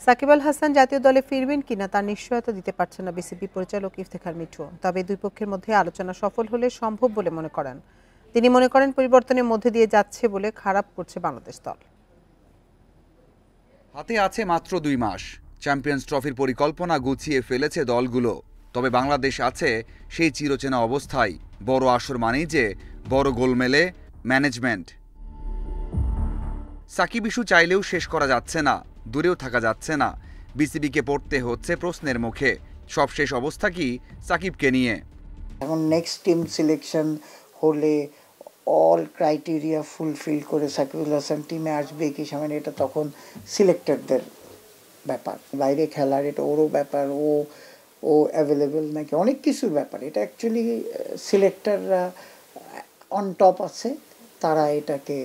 সাকিব আল হাসান জাতীয় দলে ফিরবেন কিনা তার নিশ্চয়তা দিতে পারছেন না বিসিবি পরিচালক ইফতেখার মিঠু। তবে দুই পক্ষের মধ্যে আলোচনা সফল হলে সম্ভব বলে মনে করেন তিনি। মনে করেন পরিবর্তনের মধ্যে দিয়ে যাচ্ছে বলে খারাপ করছে বাংলাদেশ দল। হাতে আছে মাত্র 2 মাস, চ্যাম্পিয়ন্স ট্রফির পরিকল্পনা গুছিয়ে ফেলেছে দলগুলো। তবে বাংলাদেশ আছে সেই চিরচেনা অবস্থায়। বড় আসর মানেই যে বড় গোলমেলে ম্যানেজমেন্ট। সাকিব ইস্যু চাইলেও শেষ করা যাচ্ছে না, দূরেও থাকা যাচ্ছে না। বিসিবিকে পড়তে হচ্ছে প্রশ্নের মুখে। সবশেষ অবস্থা কি সাকিবকে নিয়ে? এখন নেক্সট টিম সিলেকশন হলে অল ক্রাইটেরিয়া ফুলফিল করে সাকিবুল হাসান টিমে আসবে কি সামনে, এটা তখন সিলেক্টরদের ব্যাপার। বাইরে খেলার এটা ওরও ব্যাপার, ও অ্যাভেলেবেল নাকি অনেক কিছুর ব্যাপার। এটা অ্যাকচুয়ালি সিলেক্টররা অন টপ আছে, তারা এটাকে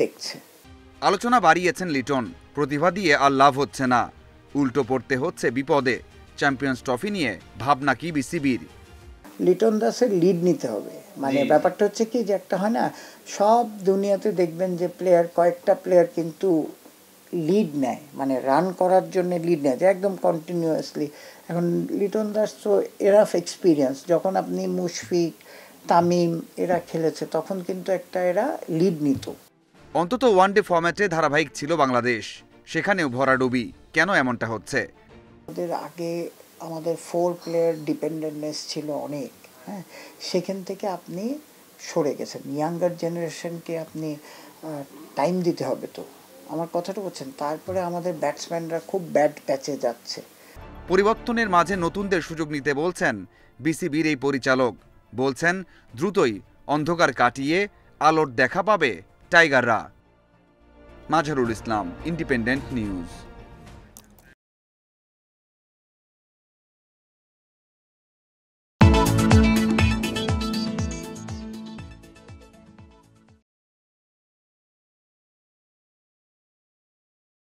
দেখছে। আলোচনা বাড়িয়েছেন লিটন। প্রতিভা দিয়ে আর লাভ হচ্ছে না, উল্টো পড়তে হচ্ছে বিপদে। চ্যাম্পিয়ন্স ট্রফি নিয়ে ভাবনা কি বিসিবির? লিটন দাসের লিড নিতে হবে। মানে ব্যাপারটা হচ্ছে কি যে একটা হয় না, সব দুনিয়াতে দেখবেন যে কয়েকটা প্লেয়ার কিন্তু লিড নেয়, মানে রান করার জন্য লিড নেয় যে একদম কন্টিনিউয়াসলি। এখন লিটন দাস তো এরাফ এক্সপিরিয়েন্স, যখন আপনি মুশফিক, তামিম এরা খেলেছে তখন কিন্তু এরা লিড নিত। অন্তত ওয়ানডে ফরম্যাটে ধারাবাহিক ছিল বাংলাদেশ, সেখানেও ভরাডুবি। কেন এমনটা হচ্ছে? আগে আমাদের 4 প্লেয়ার ডিপেন্ডেন্টনেস ছিল অনেক, হ্যাঁ, সেখান থেকে আপনি সরে গেছেন। ইয়াঙ্গার জেনারেশনকে আপনি টাইম দিতে হবে, তো আমার কথাটা বলছেন। তারপরে আমাদের ব্যাটসম্যানরা খুব ব্যাড প্যাচে যাচ্ছে। পরিবর্তনের মাঝে নতুনদের সুযোগ নিতে বলছেন বিসিবির এই পরিচালক। বলছেন দ্রুতই অন্ধকার কাটিয়ে আলোর দেখা পাবে টাইগাররা। Mazharul Islam, independent news.